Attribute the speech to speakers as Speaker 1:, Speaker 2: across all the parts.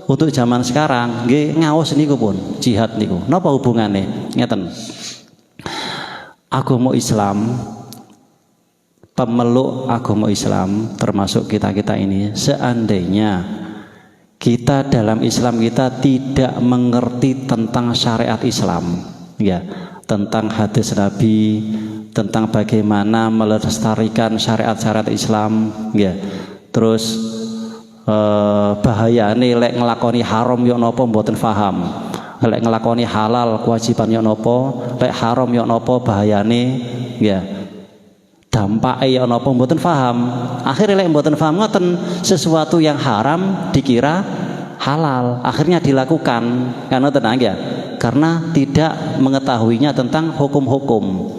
Speaker 1: untuk zaman sekarang nggih ngaos niku pun jihad niku. Napa hubungane? Ngeten. Agama Islam, pemeluk agama Islam termasuk kita-kita ini, seandainya kita dalam Islam kita tidak mengerti tentang syariat Islam, ya, tentang hadis Nabi, tentang bagaimana melestarikan syariat-syariat Islam, ya. Terus bahayane lek nglakoni haram yo napa mboten paham. Lek nglakoni halal kewajiban yo napa, lek haram yo napa bahayane, ya. Dampake yo napa mboten paham. Akhirnya lek mboten paham ngoten, sesuatu yang haram dikira halal, akhirnya dilakukan. Karena tenang ya, karena tidak mengetahuinya tentang hukum-hukum.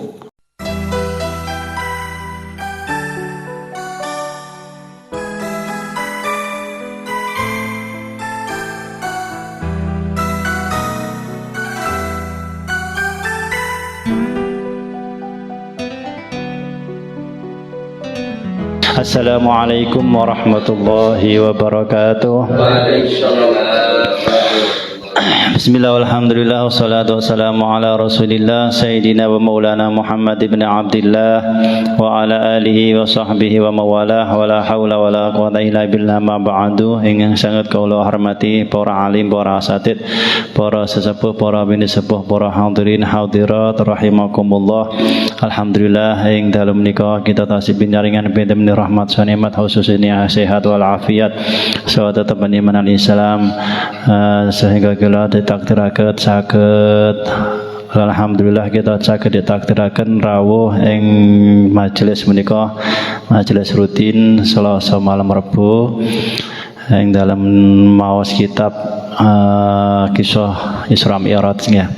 Speaker 1: Assalamualaikum warahmatullahi wabarakatuh. Bismillah walhamdulillah wassalatu wassalamu ala rasulillah Sayyidina wa maulana Muhammad ibn Abdillah wa ala alihi wa sahbihi wa mawalah wa la hawla wa la quwata illa billah ma ba'du. Ingkang sangat kula hormati para alim, para asatid, para sesepuh, para bini sepuh, para hadirin hadirat rahimakumullah. Alhamdulillah ing dalem menika kita tasih pinjaringan pinten rahmat sanemat khususnya sehat wal afiat saha tetep iman Islam sehingga kula ditakdiraken saged alhamdulillah kita saged ditakdiraken rawuh ing majelis menika, majelis rutin Selasa malam Rebo ing dalam maos kitab kisah Isra Mi'raj ya.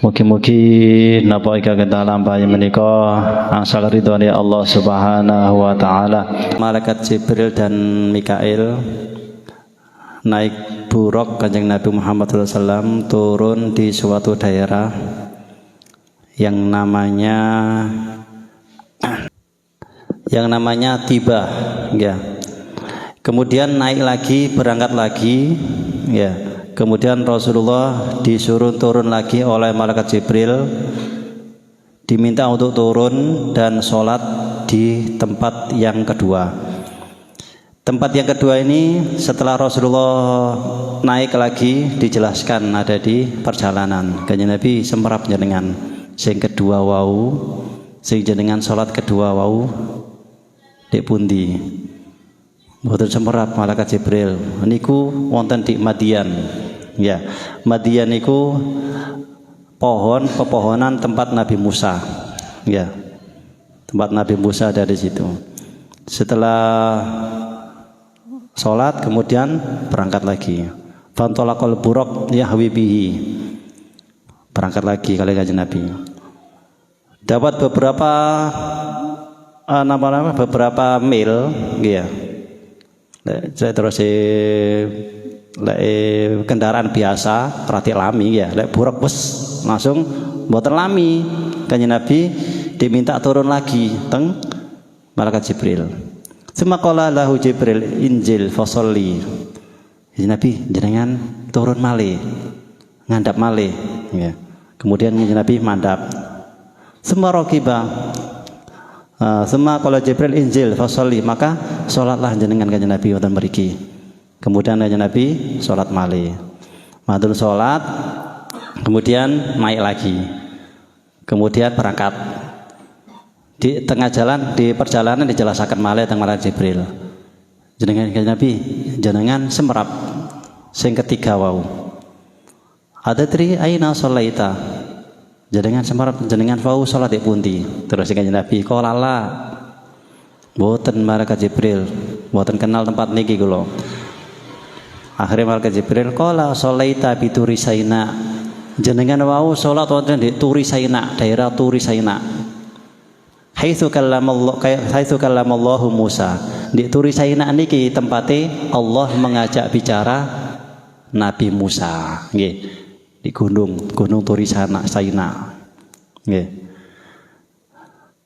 Speaker 1: Mugi-mugi napa ingkang kita lampahi menika angsal ridhone Allah Subhanahu wa taala. Malaikat Jibril dan Mikail naik buruk Kanjeng Nabi Muhammad SAW turun di suatu daerah yang namanya Tibah ya. Kemudian naik lagi, berangkat lagi ya. Kemudian Rasulullah disuruh turun lagi oleh malaikat Jibril, diminta untuk turun dan sholat di tempat yang kedua. Tempat yang kedua ini setelah Rasulullah naik lagi dijelaskan ada di perjalanan. Kanjeng Nabi semrap jenengan sing kedua wau, sing jenengan sholat kedua wau di pundi. Mboten semrap malaikat Jibril. Niku wonten di Madian. Ya, Madian niku pepohonan tempat Nabi Musa. Ya. Tempat Nabi Musa ada di situ. Setelah sholat kemudian berangkat lagi. Fantolakol buruk yahwi bihi. Berangkat lagi kali Kanjeng Nabi. Dapat beberapa mil, ya. Saya terus kendaraan biasa rati lami ya, lek buruk bus langsung mboten lami. Kanjeng Nabi diminta turun lagi teng malaikat Jibril. Semaqala lahu Jibril injil fasolli. Nabi jenengan turun malih, ngandap malih ya. Kemudian Nabi mandap. Semarokiba semua kalau Jibril injil fasolli, maka sholatlah jenengan Kanjeng Nabi wonten mriki. Kemudian Kanjeng Nabi sholat malih. Matur sholat, kemudian naik lagi. Kemudian berangkat. Di tengah jalan, di perjalanan dijelaskan malih teng malaikat Jibril. Jenengan Kanjeng Nabi, jenengan semrap sing ketiga wau. Adatri aina sholaita. Jenengan semrap jenengan wau salat di pundi? Terus Kanjeng Nabi qalala. Mboten malaikat Jibril, mboten kenal tempat niki kula. Akhirnya malaikat Jibril qala sholaita bi Turi Saina. Jenengan wau salat wonten di Turi Saina, daerah Turi Saina. Haitsu kallamallahu Musa. Di Turi Saina niki tempate Allah mengajak bicara Nabi Musa. Nggih. Di gunung Turi Saina. Nggih.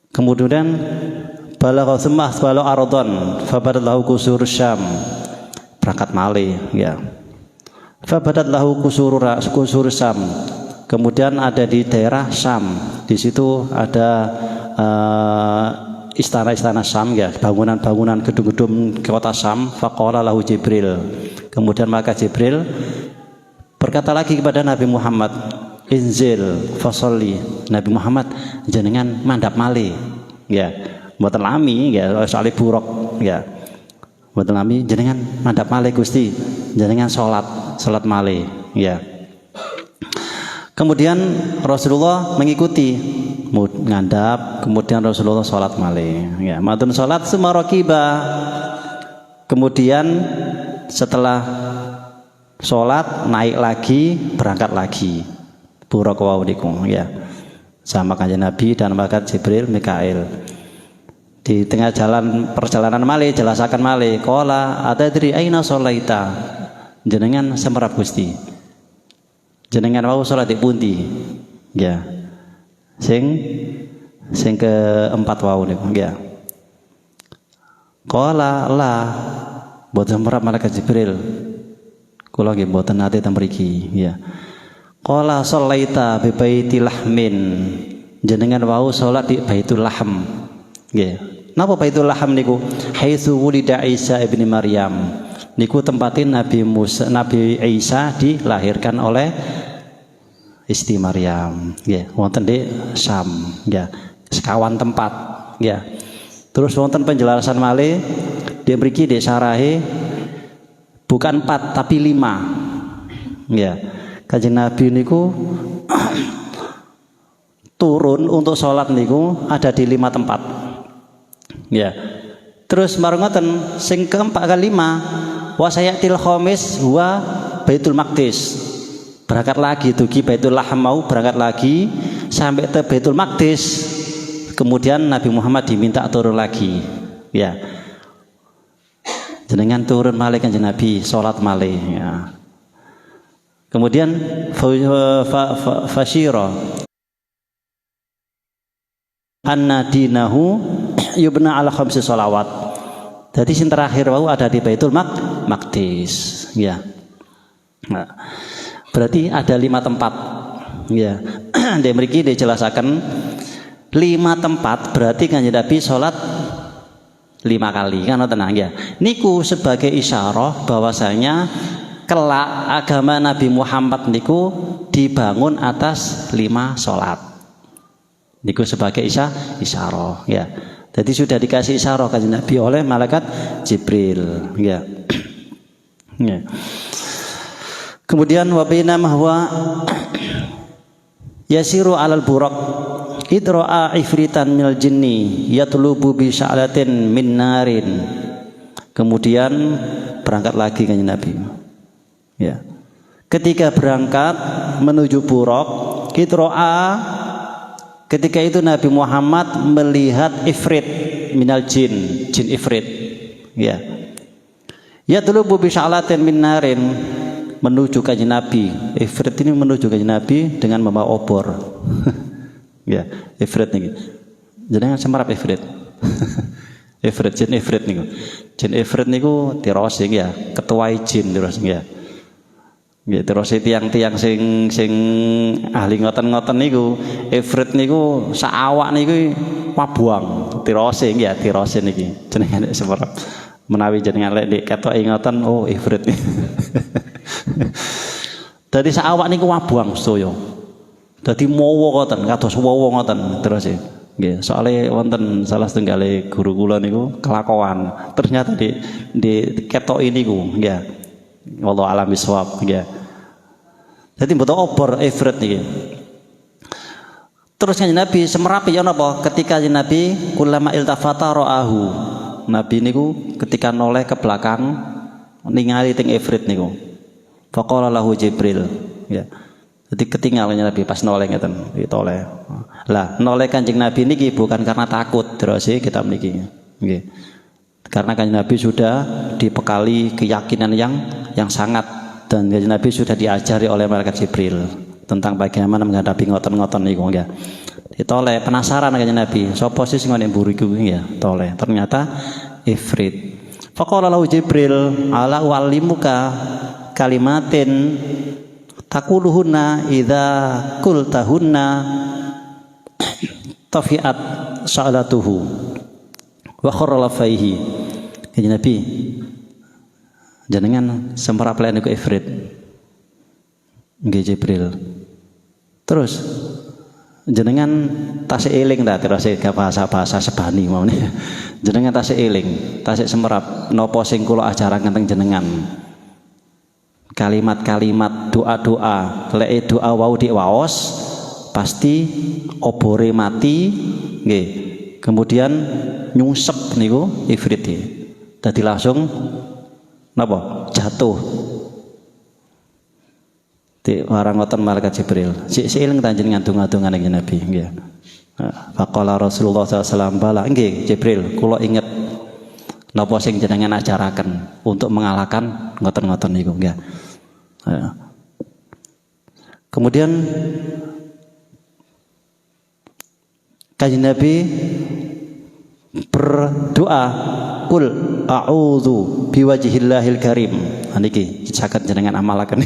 Speaker 1: Kemudian balagha sumah ardon fabalallahu kusur Syam. Berangkat malih ya. Fabadat lahu kusur Sam. Kemudian ada di daerah Sam. Di situ ada istana-istana Sam ya, bangunan-bangunan gedung-gedung kota Sam. Faqala lahu Jibril. Kemudian maka Jibril berkata lagi kepada Nabi Muhammad, inzil fasolli. Nabi Muhammad jenengan mandap malih ya, mboten lami ya, soalé buruk ya. Mboten lami jenengan mandap malih Gusti. Jenengan salat malih ya. Kemudian Rasulullah mengikuti ngandap, kemudian Rasulullah salat malih ya. Matun salat sumarakiba. Kemudian setelah salat naik lagi, berangkat lagi. Buruk wau niku ya. Sama Kanjeng Nabi dan malaikat Jibril Mikail. Di tengah jalan perjalanan malih jelasaken malih, qala atadri aina sholaita. Jenengan semerap Gusti. Jenengan wau salat di pundi? Ya. Sing keempat wau niku ya. Qala la boten semerap malaikat Jibril. Kula nggih mboten nate teng mriki ya. Qala sholaita bi baitil lahmin. Jenengan wau salat di Baitul Lahm. Nggih. Napa Baitul Lahm niku? Haitsu wulida Isa ibni Maryam. Niku tempatin Nabi Isa dilahirkan oleh Isti Maryam. Nggih, wonten di Sam, ya. Sekawan tempat, ya. Terus wonten penjelasan malih dia mriki di sarahe bukan 4 tapi 5. Ya. Kanjeng Nabi niku turun untuk sholat niku ada di 5 tempat. Ya. Terus marang ngoten sing keempat kelima wa sayatil khamis wa Baitul Maqdis. Berangkat lagi dugi Baitul Lahm mau berangkat lagi sampai ke Baitul Maqdis. Kemudian Nabi Muhammad diminta turun lagi. Ya. Jenengan turun malih Kanjeng Nabi salat malih ya. Kemudian fasyira anna dinahu yubna ala khamsi sholawat. Jadi sing terakhir wau ada di Baitul Maqdis ya. Nah, berarti ada 5 tempat ya. Di mriki dijelasaken 5 tempat berarti Kanjeng Nabi salat 5 kali kan tenang ya. Niku sebagai isyarah bahwasanya kelak agama Nabi Muhammad niku dibangun atas 5 salat. Niku sebagai isyarah ya. Jadi sudah dikasih isyarah Kanjeng Nabi oleh malaikat Jibril ya. Ya. Kemudian wa baina mahwa yasiru alal buraq idra'a ifritan minal jinni yatlubu bi sya'latin min narin. Kemudian berangkat lagi Kanjeng Nabi. Ya. Ketika berangkat menuju buraq idra'a, ketika itu Nabi Muhammad melihat ifrit minal jin ifrit. Ya. Yatlubu bi sya'latin min narin, menuju Kanjeng Nabi. Ifrit ini menuju Kanjeng Nabi dengan membawa obor. Ya, ifrit nih. Jenengan semerap ifrit. Ifrit, jin ifrit niku. Jin ifrit niku tirosing ya, ketua jin tirosing ya. Ya terus tiang-tiang sing ahli ngoten-ngoten niku, ifrit niku sak awak niku pabuang. Tirosing ya, tirosing niki. Jenengan semerap. Menawi jenengan lek ketoke ngoten, oh ifrit. Dari saawak niku wabuang sedaya. Dadi mawa ngoten, kados wawa ngoten terus nggih. Soale wonten salah setunggal guru kula niku kelakuan. Ternyata di ketoki niku nggih. Wallahu alam bisawab nggih. Dadi mboten obor ifrit niki. Terus Kanjeng Nabi semerapi ya napa? Ketika Kanjeng Nabi ulama iltafata ra'ahu. Nabi niku ketika noleh ke belakang ningali teng ifrit niku. Faqala lahu Jibril ya. Jadi ketinggalannya Nabi pas noleh ngeten ditoleh. Lah noleh Kanjeng Nabi niki bukan karena takut terus kita niki nggih. Karena Kanjeng Nabi sudah dibekali keyakinan yang sangat, dan Kanjeng Nabi sudah diajari oleh malaikat Jibril tentang bagaimana menghadapi ngoten-ngoten niku nggih. Ditoleh penasaran Kanjeng Nabi, sapa sih sing ngene mburi kuwi ya, toleh. Ternyata ifrit. Faqala lahu Jibril ala uallimuka kalimatin taquluhunna idza qultahunna tafiat sa'alatuhu wa kharra lafaihi. Kanjeng Nabi jenengan sempraplen niku ifrit nggih Jibril. Terus jenengan tasih eling ta terus bahasa sebani mau nih. Jenengan tasih eling, tasih semerap napa sing kula ajaraken teng jenengan. Kalimat-kalimat doa-doa, lek doa wau diwaos pasti obore mati nggih. Kemudian nyungsep niku ifrit iki. Dadi langsung napa? Jatuh. Di warang ngoten malaikat Jibril. Sik eling ta jenengan donga-donga ning Nabi nggih. Faqala Rasulullah SAW, bala nggih Jibril, kula inget napa sing jenengan ajaraken untuk mengalahkan ngoten-ngoten niku nggih. Kemudian Kanjeng Nabi berdoa, "Qul a'udzu biwajhillahil karim." Niki saged jenengan amalaken.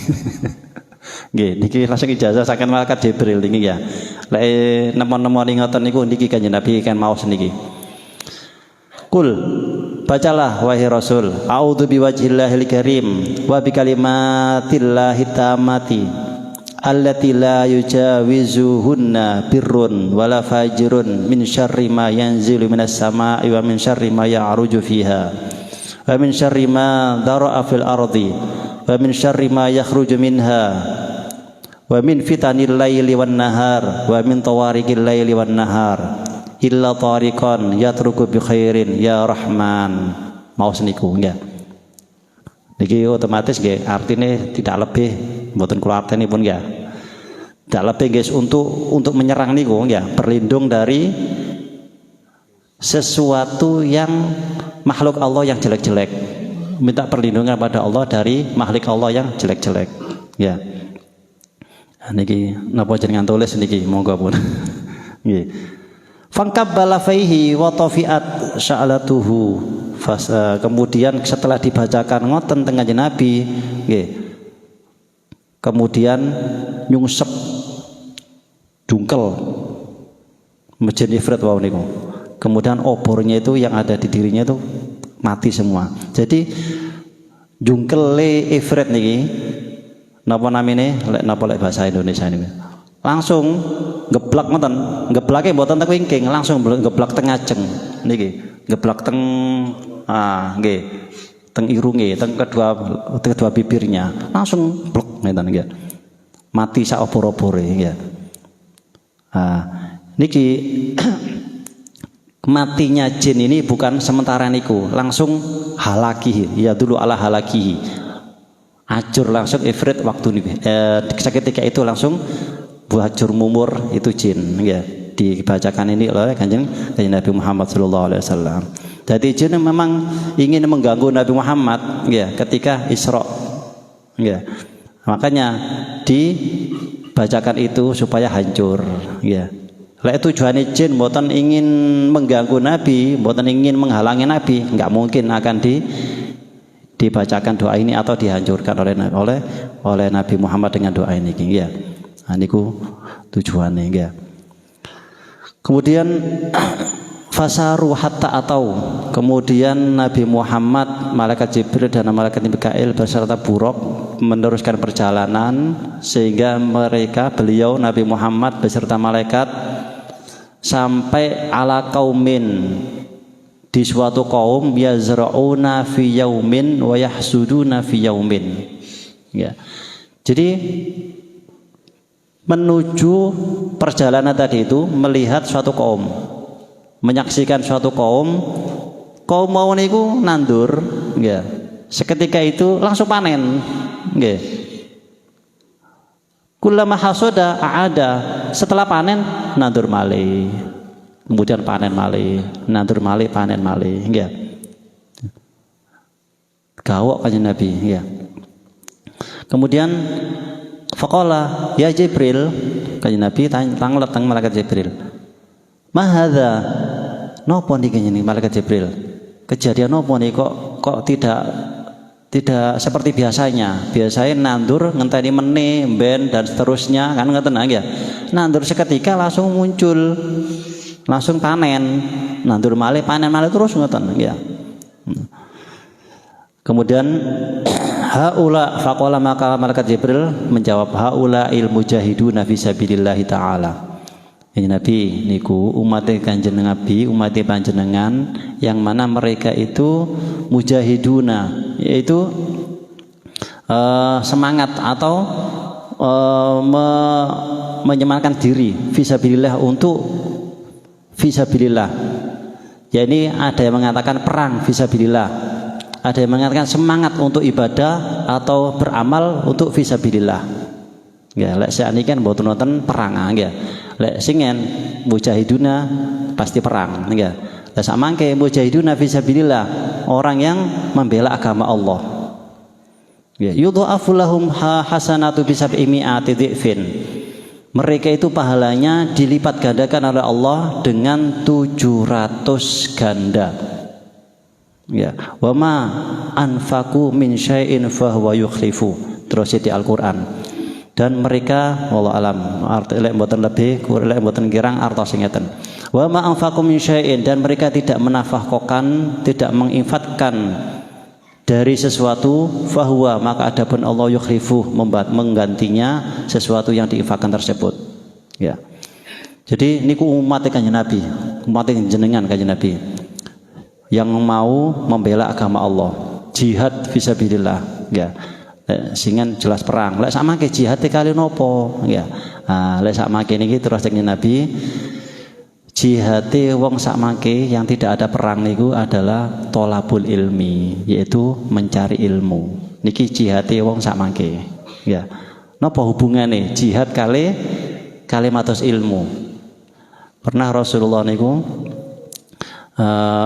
Speaker 1: Nggih, niki langsung ijazah saking malaikat Jibril niki ya. Lek nemon-nemoni ngoten niku niki Kanjeng Nabi kan maos niki. Qul, bacalah wahai Rasul, a'udzu biwajhillahil karim wa bikalimatillahi tammati allati la yujawizuhunna birrun wala fajirun min syarri ma yanzilu minas samaa'i wa min syarri ma ya'ruju fiha wa min syarri ma dara'a fil ardi wa min syarri ma yakhruju minha wa min fitanil laili wan nahar wa min tawariqil laili wan nahar illa tariqan yatruku bi khairin ya rahman. Maos niku nggih. Niki otomatis nggih artine tidak lebih mboten kula artenipun nggih. Tidak lebih guys untuk menyerang niku nggih, berlindung dari sesuatu yang makhluk Allah yang jelek-jelek. Minta perlindungan pada Allah dari makhluk Allah yang jelek-jelek. Ya. Niki napa jenengan tulis niki monggo pun. Nggih. Fangkabbala faihi wa tafiat sya'alatuhu. Kemudian setelah dibacakan ngoten teng Kanjeng Nabi nggih. Kemudian nyungsep dungkel mejen ifrit wau niku. Kemudian obornya itu yang ada di dirinya itu mati semua. Jadi jungkele ifrit niki napa namine napa lek bahasa Indonesia ini langsung geblak ngoten, geblake mboten teng wingking, langsung geblak teng ngajeng niki, geblak teng nggih, teng irunge, teng kedua bibirnya, langsung blok ngeten nggih. Mati sak obor-obore nggih. Niki matinya jin ini bukan sementara niku, langsung halakihi, ya dulu ala halakihi. Acur langsung ifrit waktu niki. Seketika itu langsung buhajur mumur itu jin ya. Dibacakan ini oleh Kanjeng Nabi Muhammad sallallahu alaihi wasallam. Jadi jin memang ingin mengganggu Nabi Muhammad ya ketika Isra. Ya. Makanya dibacakan itu supaya hancur ya. Lek tujuane jin mboten ingin mengganggu Nabi, mboten ingin menghalangi Nabi, enggak mungkin akan dibacakan doa ini atau dihancurkan oleh Nabi Muhammad dengan doa ini ya. Nah, niku tujuannya ya. Kemudian fasaru hatta atau kemudian Nabi Muhammad, malaikat Jibril dan malaikat Mikail beserta buruk meneruskan perjalanan sehingga beliau Nabi Muhammad beserta malaikat sampai ala kaumin di suatu kaum yazra'una fi yaumin wa yahsuduna fi yaumin ya. Jadi menuju perjalanan tadi itu melihat suatu kaum, menyaksikan suatu kaum mau niku nandur ya. Seketika itu langsung panen nggih. Kullama hasoda aada, setelah panen nandur malih. Kemudian panen malih, nandur malih, panen malih nggih. Gawok Kanjeng Nabi ya. Kemudian faqala ya Jibril, Kanjeng Nabi tang malaikat Jibril. Ma hadza? Napa niki malaikat Jibril? Kejadian napa niki kok tidak Tidak seperti biasanya. Biasanya nandur ngenteni meneh, ben dan seterusnya kan ngoten ya. Nandur seketika langsung muncul. Langsung panen. Nandur malih panen malih terus ngoten ya. Kemudian haula faqala maka malaikat Jibril menjawab haula il mujahiduna fi sabilillah taala. Ya Nabi niku umat Kanjeng Nabi, umat panjenengan yang mana mereka itu mujahiduna, yaitu semangat atau menyemangatkan diri fisabilillah untuk fisabilillah. Ya ini ada yang mengatakan perang fisabilillah, ada yang mengatakan semangat untuk ibadah atau beramal untuk fisabilillah. Ya lek sakniki kan mboten wonten perang ya. Lek singen mujahiduna pasti perang ya. Lah samangke mujahiduna fisabilillah orang yang membela agama Allah. Ya, yudha'afu lahum hasanatu bi sab'i mi'ati dhifin. Mereka itu pahalanya dilipat gandakan oleh Allah dengan 700 ganda. Ya, wa ma anfaqu min syai'in fa huwa yukhlifu. Terus di Al-Qur'an. Dan mereka wallahu alam arti lek mboten lebih lek mboten kirang artos ngeten. Wa ma anfaqu min syai'in, dan mereka tidak menafkahkan, tidak menginfakkan dari sesuatu fahuwa, maka adapun Allah yukhlifu menggantinya sesuatu yang diinfakkan tersebut. Ya. Jadi niku umat Kanjeng Nabi, umat jenengan Kanjeng Nabi yang mau membela agama Allah, jihad fisabilillah ya. Singen jelas perang. Lek sakmake jihad kali nopo ya. Nah, lek sakmake niki terus Kanjeng Nabi jihate wong sakmake yang tidak ada perang niku adalah tolabul ilmi, yaitu mencari ilmu. Niki jihate wong sakmake ya. Napa hubungane jihad kali matos ilmu? Pernah Rasulullah niku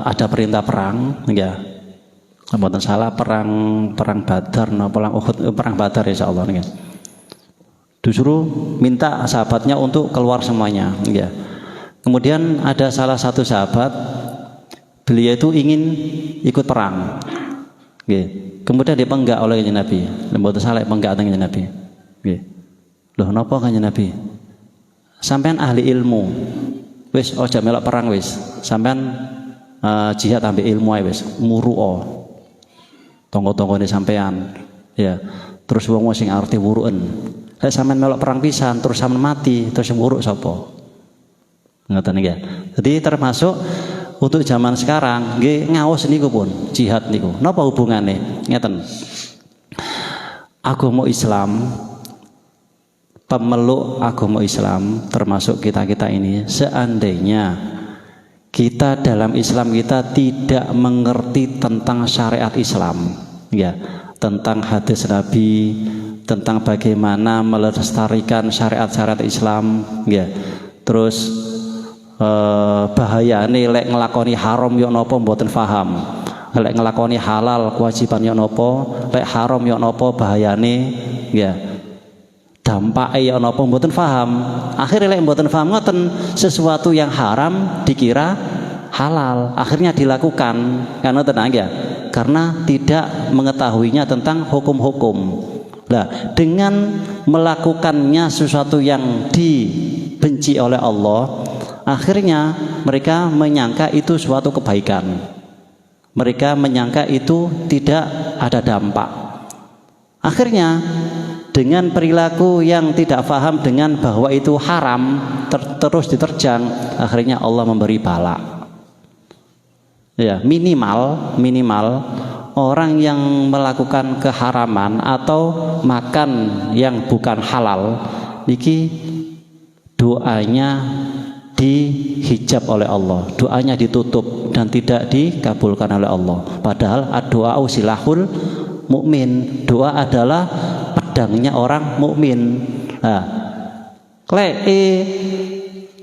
Speaker 1: ada perintah perang ya. Mboten salah perang Badar napa perang Uhud, perang Badar insyaallah niki. Disuruh minta sahabatnya untuk keluar semuanya ya. Kemudian ada salah satu sahabat, beliau itu ingin ikut perang. Nggih. Kemudian dipenggak oleh Kanjeng Nabi. Mboten salah penggak Kanjeng Nabi. Nggih. Loh napa Kanjeng Nabi? Sampean ahli ilmu. Wis aja melok perang wis. Sampean jihad ambil ilmu ae wis, muru'a. Tonggo-tonggone sampean. Ya. Terus wong sing arti wuruken. Lek sampean melok perang pisan terus sampean mati, terus sing wuruk sapa? Ngoten ya. Jadi termasuk untuk zaman sekarang nggih ngaos niku pun jihad niku. Napa hubungane? Ngeten. Agama Islam, pemeluk agama Islam termasuk kita-kita ini, seandainya kita dalam Islam kita tidak mengerti tentang syariat Islam ya, tentang hadis Nabi, tentang bagaimana melestarikan syariat-syariat Islam ya. Terus bahayane lek nglakoni haram yo napa mboten paham, lek nglakoni halal kewajiban yo napa, lek haram yo napa bahayane ya, dampake yo napa mboten paham. Akhirnya lek mboten paham ngoten, sesuatu yang haram dikira halal, akhirnya dilakukan kan ngoten ya, karena tidak mengetahuinya tentang hukum-hukum. Nah, dengan melakukannya sesuatu yang dibenci oleh Allah, akhirnya mereka menyangka itu suatu kebaikan. Mereka menyangka itu tidak ada dampak. Akhirnya dengan perilaku yang tidak paham dengan bahwa itu haram terus diterjang, akhirnya Allah memberi bala. Ya, minimal orang yang melakukan keharaman atau makan yang bukan halal niki doanya dihijab oleh Allah, doanya ditutup dan tidak dikabulkan oleh Allah. Padahal doa silahul mukmin, doa adalah pedangnya orang mukmin. Nah,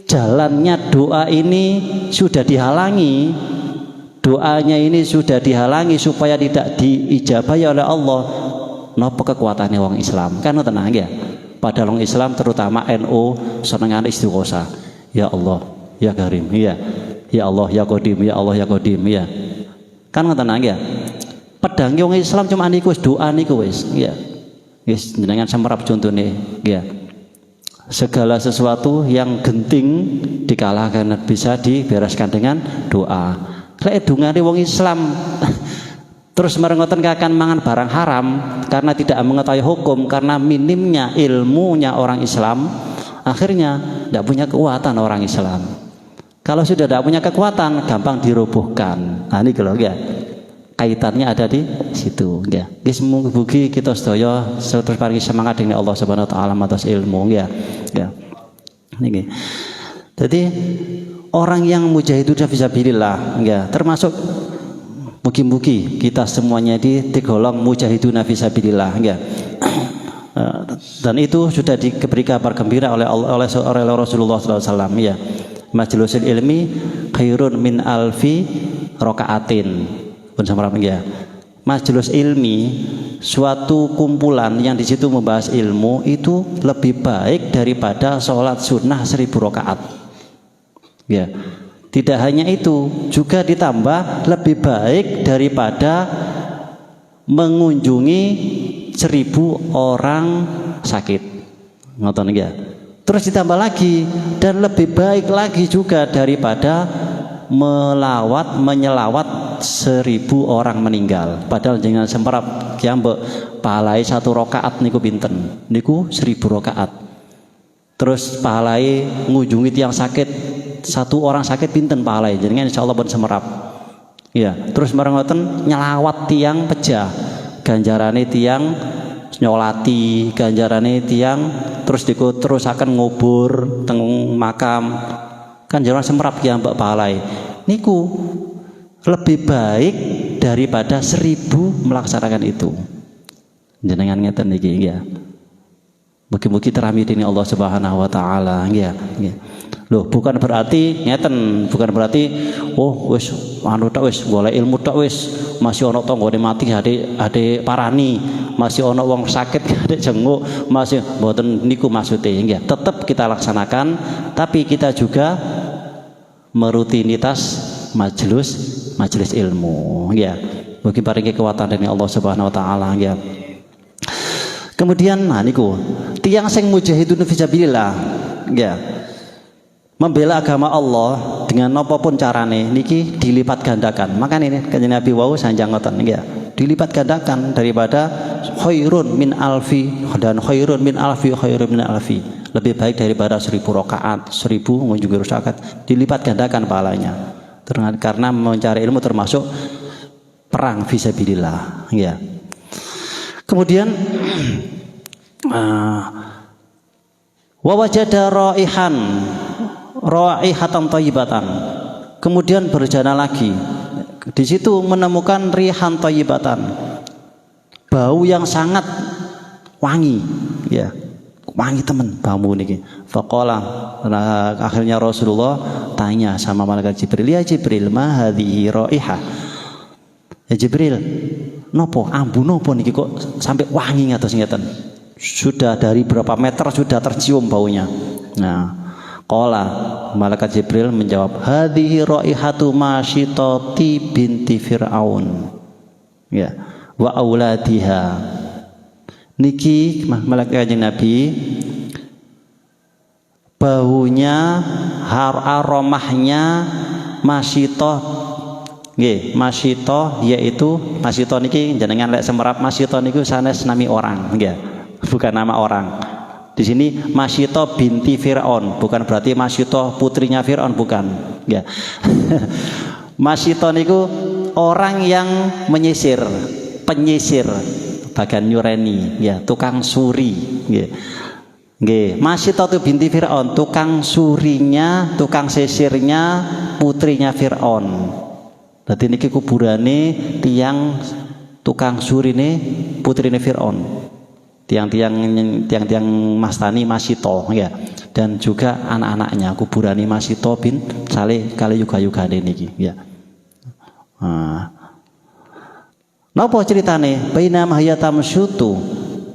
Speaker 1: jalannya doa ini sudah dihalangi, doanya ini sudah dihalangi supaya tidak diijabahi oleh Allah. Napa kekuatannya wong Islam? Kan tenang ya. Padahal wong Islam terutama NU senengan istighosa. Ya Allah, ya Karim, ya. Ya Allah, ya Qadim, ya Allah, ya Qadim, ya. Kan tenang ya. Pedang wong Islam cuma niku wis doa niku wis ya. Wis jenengan semerap contone ya. Segala sesuatu yang genting dikalahkan bisa dibereskan dengan doa. Lek dungane wong Islam terus merengoten akan mangan barang haram karena tidak mengetahui hukum, karena minimnya ilmunya orang Islam, akhirnya tidak punya kekuatan orang Islam. Kalau sudah tidak punya kekuatan, gampang dirobohkan. Nah ini kalau ya kaitannya ada di situ ya. Mugi kita sedaya terus paringi semangat dengan Allah Subhanahu wa taala atas ilmu ya. Ya. Niki. Jadi orang yang mujahidun fisabilillah ya, termasuk mugi-mugi kita semuanya digolong mujahidun fisabilillah ya. Dan itu sudah diberi kabar gembira oleh Rasulullah SAW ya. Majlisul ilmi khairun min alfi rakaatin. Pun sama ya. Majelis ilmi suatu kumpulan yang di situ membahas ilmu itu lebih baik daripada sholat sunnah 1000 rakaat. Ya. Tidak hanya itu, juga ditambah lebih baik daripada mengunjungi 1000 orang sakit. Ngoten ya. Terus ditambah lagi, dan lebih baik lagi juga daripada menyelawat 1000 orang meninggal. Padahal jangan semprap kiambek pahalai 1 rakaat niku pinten? Niku 1000 rakaat. Terus pahalai ngunjungi tiang sakit 1 orang sakit pinten pahalai? Jenengan insyaallah pun semerap. Ya, terus merengoten nyelawat tiang pejah. Ganjarane tiang nyolati, ganjarane tiang terus terus akan ngubur teng makam, kan jangan semerap ya mbak pahalai niku lebih baik daripada 1000 melaksanakan itu. Jenengan ngeten niki ya. Mugi-mugi terami dini Allah Subhanahu wa taala ya. Loh, bukan berarti ngeten, bukan berarti oh wis anu tok wis golek ilmu tok wis masih ana tanggane mati ade parani, masih ana wong sakit ade jenguk, masih mboten niku maksude nggih. Tetap kita laksanakan, tapi kita juga merutinitas majelis ilmu ya. Mugi paringi kekuatan dari Allah Subhanahu wa taala ya. Kemudian nah niku tiyang sing mujahidun fisabilillah ya. Membela agama Allah dengan apapun carane niki dilipat gandakan. Makanya ini kanjeng Nabi wau sanjang ngoten ya. Dilipat gandakan daripada khairun min alfi dan khairun min alfi khairun min alfi. Lebih baik daripada 1000 rakaat, 1000 mengunjungi rakaat, dilipat gandakan pahalanya. Karena mencari ilmu termasuk perang fisabilillah ya. Kemudian wa wajada raihatan thayyibatan. Kemudian berjalan lagi. Di situ menemukan rihan thayyibatan. Bau yang sangat wangi, ya. Wangi teman bau niki. Faqala, akhirnya Rasulullah tanya sama malaikat Jibril, "Ya Jibril, ma hadhihi raihah?" Ya Jibril, nopo ambu nopo niki kok sampai wangi ngatos ngeten? Sudah dari berapa meter sudah tercium baunya. Nah, qala malaikat Jibril menjawab, hadhihi raihatu masyitati binti Fir'aun ya wa auladiha. Niki malaikat Nabi baunya aromahnya masyitoh nggih. Masyitoh yaitu masyitoh niki jenengan lek semerap masyitoh niku sanes nami orang nggih, bukan nama orang. Di sini Masyito binti Fir'aun, bukan berarti Masyito putrinya Fir'aun, bukan ya. Masyito niku orang yang menyisir, penyisir, bagian nyureni ya, tukang suri ya. Nggih, Masyito itu binti Fir'aun, tukang surinya, tukang sisirnya putrinya Fir'aun. Dadi niki kuburane tiang tukang surine putrine Fir'aun. Tiang-tiang mastani Masyito ya, dan juga anak-anaknya kuburani Masyito bin Saleh kali yuga niki ya. Napa ceritane? Baina mahyatam syutu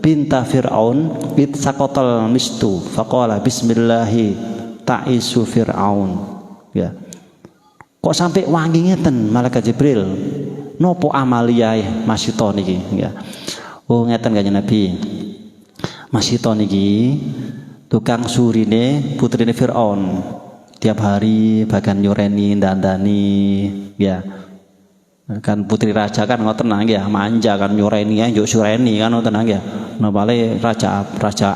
Speaker 1: binta Fir'aun bit saqatal mistu faqala bismillahi ta'isu Fir'aun ya. Kok sampai wangi ngeten malaikat Jibril nopo amaliyae Masito niki nggih. Oh ngeten Kanjeng Nabi. Masito niki tukang surine putrine Firaun. Tiap hari bagian nyureni dandani ya. Kan putri raja kan ngoten ya, manja kan nyureni ya, njuk sureni kan ngoten ya. Nopale raja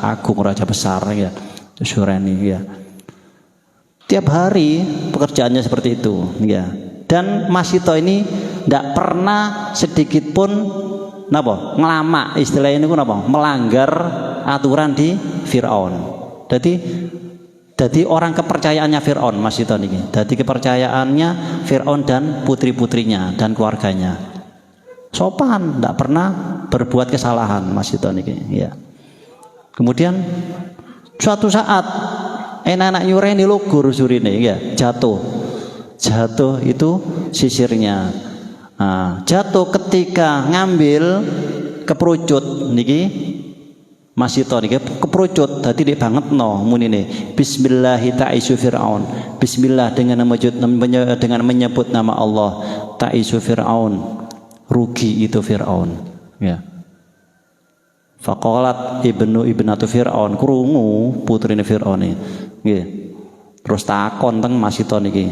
Speaker 1: agung, raja besar ya. Sureni ya. Tiap hari pekerjaannya seperti itu ya. Dan Masito ini tidak pernah sedikit pun napa ngelama, istilah ini napa melanggar aturan di Firaun. Jadi orang kepercayaannya Firaun Masito niki. Jadi kepercayaannya Firaun dan putri-putrinya dan keluarganya. Sopan, tidak pernah berbuat kesalahan Masito niki ya. Kemudian suatu saat enak-enak nyureni lugur surine ya, jatuh itu sisirnya. Nah, jatuh ketika ngambil keperucut niki Masito niki keperucut dadi nek banget no munine bismillahi ta'isu fir'aun. Bismillah dengan menyebut nama Allah, ta'isu fir'aun, rugi itu Fir'aun ya. Faqalat ibnatu Fir'aun, krungu putrine Fir'aun nggih. Terus takon teng Masito niki.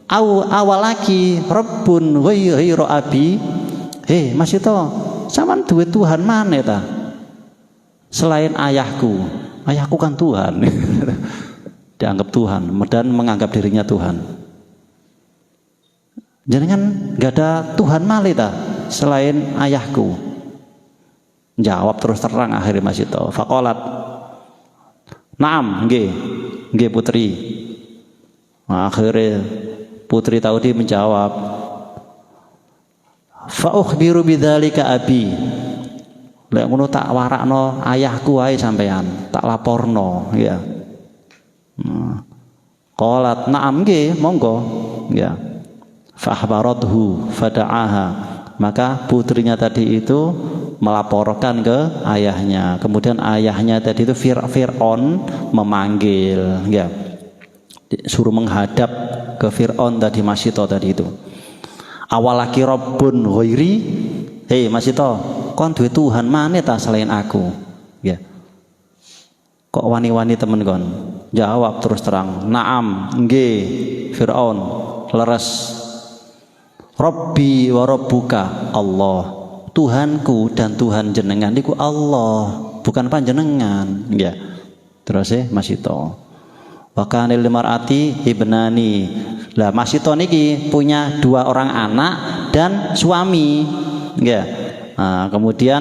Speaker 1: Awalaki Rabbun ghairu abi. Masito, sampean duwe Tuhan mana ta? Selain ayahku. Ayahku kan Tuhan. Dianggap Tuhan dan menganggap dirinya Tuhan. Jangan enggak ada Tuhan malih ta selain ayahku. Jawab terus terang akhirnya Masito. Faqalat, "Naam, nggih putri." Akhirnya putri Taudi menjawab, "Fa ukhbiru bidzalika abi." Lek ngono tak warakno ayahku wae sampean, tak laporno ya. Qalat, "Na'am nggih, monggo." Ya. Fa akhbarathu fada'aha. Maka putrinya tadi itu melaporkan ke ayahnya. Kemudian ayahnya tadi itu Fir'aun memanggil ya. Suruh menghadap ke Fir'aun tadi Masito tadi itu. Awalaki Rabbun ghairi. Masito, kon duwe Tuhan mana ta selain aku? Ya. Kok wani-wani temen kon? Jawab terus terang, "Naam, nggih Fir'aun." Leres. Rabbi wa rabbuka Allah. Tuhanku dan Tuhan jenengan niku Allah, bukan panjenengan. Ya. Terus Masito. Wa kana lil mar'ati ibnani. Lah Masito niki punya 2 orang anak dan suami. Ya. Nah, kemudian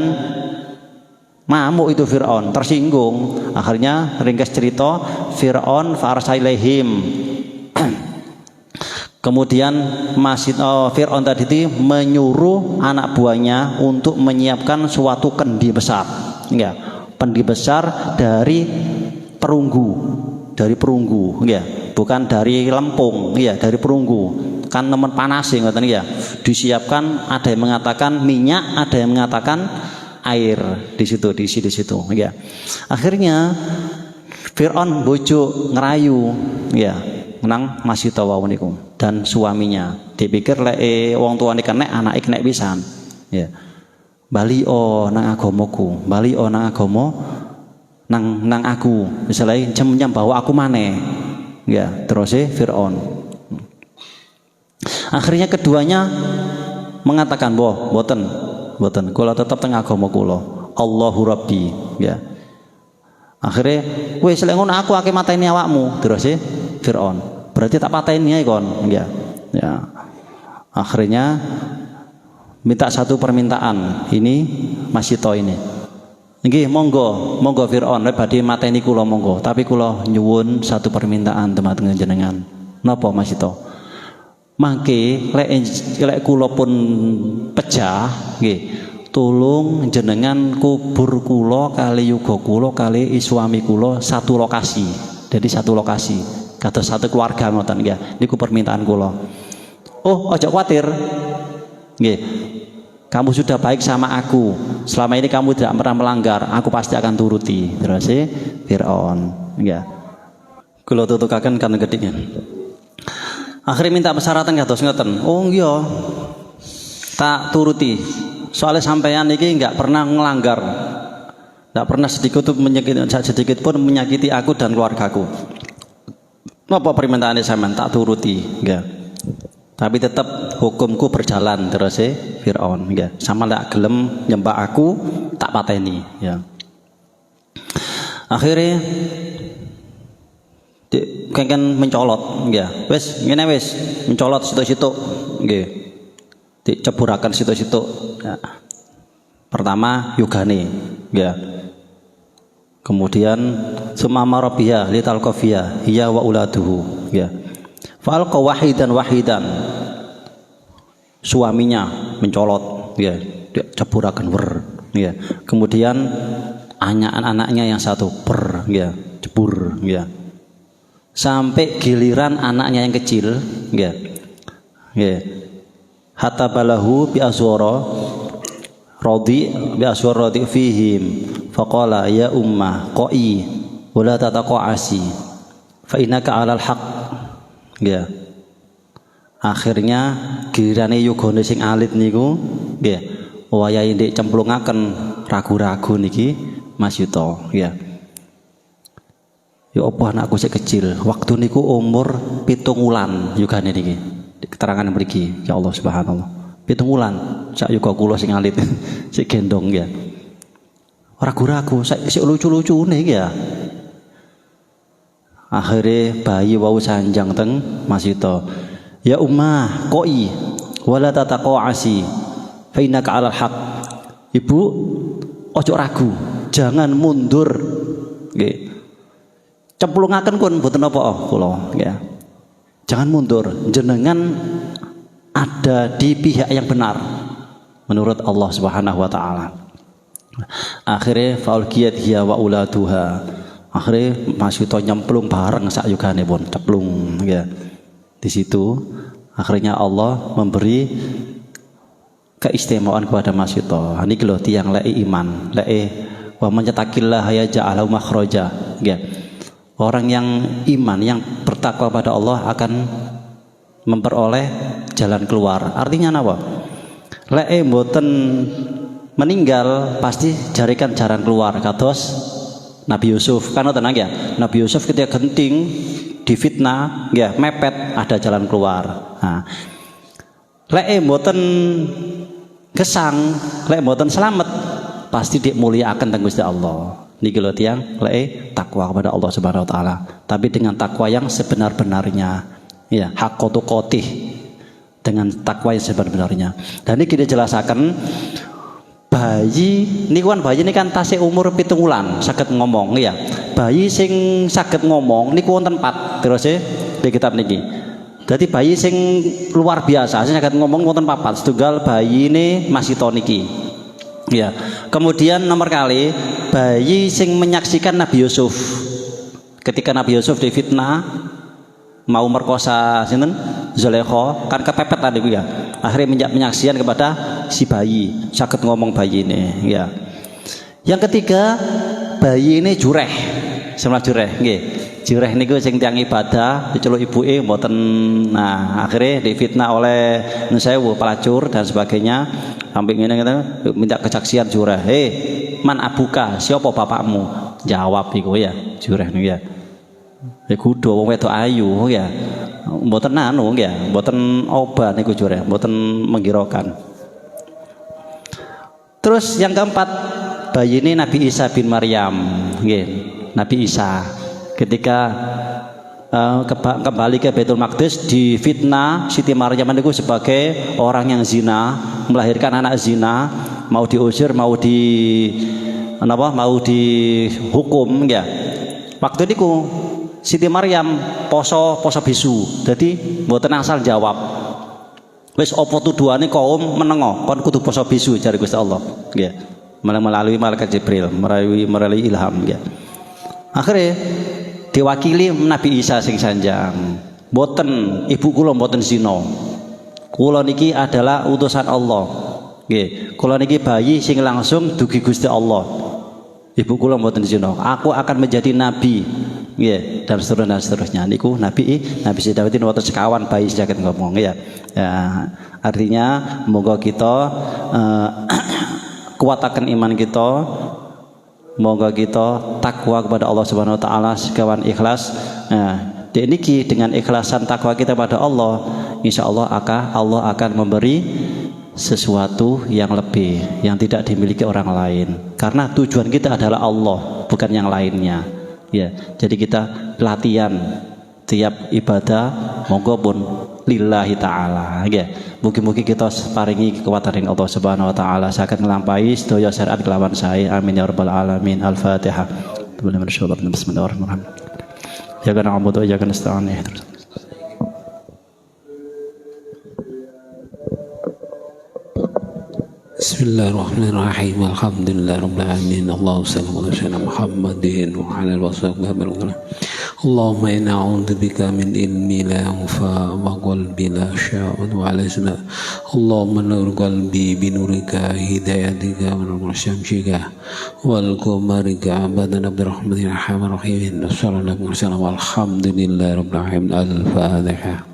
Speaker 1: mamuk itu Fir'aun, tersinggung. Akhirnya ringkas cerita Fir'aun farsailehim. Kemudian Fir'aun tadi itu menyuruh anak buahnya untuk menyiapkan suatu kendi besar. Ya, kendi besar dari perunggu, ya, bukan dari lempung, ya, dari perunggu. Kan nemen panas ya, ngoten ya. Disiapkan, ada yang mengatakan minyak, ada yang mengatakan air di situ, diisi di situ, ya. Akhirnya Fir'aun bojo ngerayu, ya, menang Masito wau niku dan suaminya. Dipikir lek wong tuane kenek, anake kenek pisan, ya. Bali nang agamaku, bali nang agama nang aku, misalnya jam bawa aku maneh. Ya, terus Fir'aun. Akhirnya keduanya mengatakan, boten, kula tetap teng agama kula. Allahu Rabbi, ya. Akhirnya, wis lek ngono aku akeh mateni awakmu, terus Fir'aun. Berarti tak pateni ae kon, ya. Ya. Akhirnya minta satu permintaan. Ini Masito ini. Nggih, monggo Fir'aun lek badhe mateni kula monggo, tapi kula nyuwun satu permintaan teman-teman jenengan. Napa Masito? Mangke lek kula pun pecah nggih, tulung jenengan kubur kula kali yuga kula kali suami kula satu lokasi. Jadi satu lokasi, kados satu keluarga ngoten nggih. Niku permintaan kula. Oh, ojo khawatir. Nggih. Kamu sudah baik sama aku. Selama ini kamu tidak pernah melanggar, aku pasti akan turuti. Terus Fir'aun, nggih. Kula tutukaken kan gedhingan. Akhirnya minta persyaratan kados ngoten. Oh iya. tak turuti. Soalnya sampean iki enggak pernah ngelanggar. Enggak pernah sedikit pun menyakiti aku dan keluargaku. Napa permintaane sampean tak turuti, enggak. Tapi tetap hukumku berjalan terus Firaun, enggak. Sama ndak gelem nyembah aku, tak pateni, ya. Akhirnya kan mencolot, ya. Wes, ngene wes, mencolot situ-situ, nggih. Diceburaken situ-situ. Ya. Pertama yugane, ya. Kemudian sumama rabbiya litalqafiya hiya wa uladuhu, ya. Falqa wahidan suaminya mencolot, ya. Diceburaken ya. Kemudian anak-anaknya yang satu ya, jebur, ya. Sampai giliran anaknya yang kecil, ya. Ya. Hatta balahu bi aswara radi fihim faqala ya ummah qai wala tataqasi fa innaka 'alal haqq, ya. Akhirnya gilirane yugane sing alit niku, ya. Wayahe ndek cemplungaken ragu-ragu niki Mas Yuto, ya. Ya apa anakku sik kecil, waktu niku umur 7 wulan yugane niki. Keterangan mriki, ya Allah subhanallah. 7 wulan sak yuga kula sing alit sik gendong, ya. Ragu-ragu sik lucu-lucune iki, ya. Akhirnya bayi wau sanjang teng Mas Yuto. Ya ummah qoi wala tataqasi fa innaka 'alal haqq. Ibu, ojo ragu, jangan mundur, nggih. Cemplungaken kun mboten apa kula, ya. Jangan mundur, jenengan ada di pihak yang benar menurut Allah Subhanahu wa taala. Akhirnya faulqiyat hiya wa uladuha. Akhirnya Mas Yuto nyemplung bareng sak yugane pun ceplung, ya. Di situ akhirnya Allah memberi keistimewaan kepada Mas Yuto. Niki lho tiyang lek iman, lek wa mencetakillah ya ja'alahu makhraja, ya. Orang yang iman, yang bertakwa pada Allah akan memperoleh jalan keluar. Artinya apa? Lek mboten meninggal pasti jarikan jalan keluar. Kados Nabi Yusuf kan tenang, ya. Nabi Yusuf ketika genting difitnah, ya, mepet, ada jalan keluar. Nah, lek mboten gesang, lek mboten selamat, pasti dimuliakan teng Gusti Allah. Niki lho tiyang lek takwa kepada Allah Subhanahu wa taala, tapi dengan takwa yang sebenar-benarnya, ya, haqqatu qotih, dengan takwa yang sebenar-benarnya. Dan ini kita jelaskan bayi niku kan tasih umur 7 wulan saged ngomong, ya. Bayi sing saged ngomong niku wonten 4 terus di kitab niki. Jadi bayi sing luar biasa sing saged ngomong wonten 4. Setunggal bayine Mas Yuto niki. Ya. Kemudian nomor kali bayi sing menyaksikan Nabi Yusuf. Ketika Nabi Yusuf difitnah mau merkosa sinten? Zulaikha, kan kepepet tadi, ya. Akhirnya menyaksikan kepada si bayi, saged ngomong bayi ini, ya. Yang ketiga, bayi ini jureh. Semua jureh, nggih. Jureh niku sing tiyang ibadah, diceluk ibuke mboten. Nah, akhirnya difitnah oleh nusewu pelacur dan sebagainya. Sampai ngene minta kesaksian jureh. Man abuka, siapa bapakmu? Jawab iku, ya, jureh niku, ya. Ya kudu wong wedok ayu, ya. Mboten anu, ya, mboten obat niku jureh, mboten menggirakan. Terus yang keempat, bayi ini Nabi Isa bin Maryam, nggih. Nabi Isa ketika kembali ke Baitul Maqdis difitnah Siti Maryam itu sebagai orang yang zina, melahirkan anak zina, mau diusir, mau dihukum, ya. Waktu itu Siti Maryam poso bisu, jadi mboten asal jawab. Wis apa tuduhane kaum menengo kon kudu poso bisu jare Gusti Allah, nggih. Melalui malaikat Jibril, melalui ilham, ya. Akhirnya diwakili Nabi Isa sing sanjang. Mboten, ibu kula mboten zina. Kula niki adalah utusan Allah. Nggih, kula niki bayi sing langsung dugi Gusti Allah. Ibu kula mboten zina. Aku akan menjadi nabi. nggih, dan seterusnya niku Nabi Dawud ini wonten sekawan bayi saged ngomong ya. Artinya moga kita kuatakan iman kita, moga kita takwa kepada Allah Subhanahu wa taala sekawan ikhlas. Niki dengan ikhlasan takwa kita pada Allah, insya Allah akan memberi sesuatu yang lebih yang tidak dimiliki orang lain, karena tujuan kita adalah Allah bukan yang lainnya ya. Jadi kita latihan tiap ibadah monggo pun lillahi ta'ala ya. Mugi-mugi kita paringi kekuatan Allah Subhanahu wa taala saged nglampahi sedaya syariat kelawan sae, amin ya rabbal alamin. Al-Fatihah. Bismillahirrahmanirrahim. Ya kana abudu ya kana nasta'in.
Speaker 2: Bismillahirrahmanirrahim. Alhamdulillahirabbil alamin. Allahumma shalli ala sayyidina Muhammadin wa ala alihi wasallam. Allahumma inna a'udzubika min ilmi la yanfa wa qalbi la yasha'u wa ala sana. Allahumma nur qalbi bi nurika hidayatika wa nur syamsika wal qamarika abadan abdurrahmanir rahmanir rahim. Sallallahu alaihi wasallam. Alhamdulillahirabbil alamin. Al-Fatihah.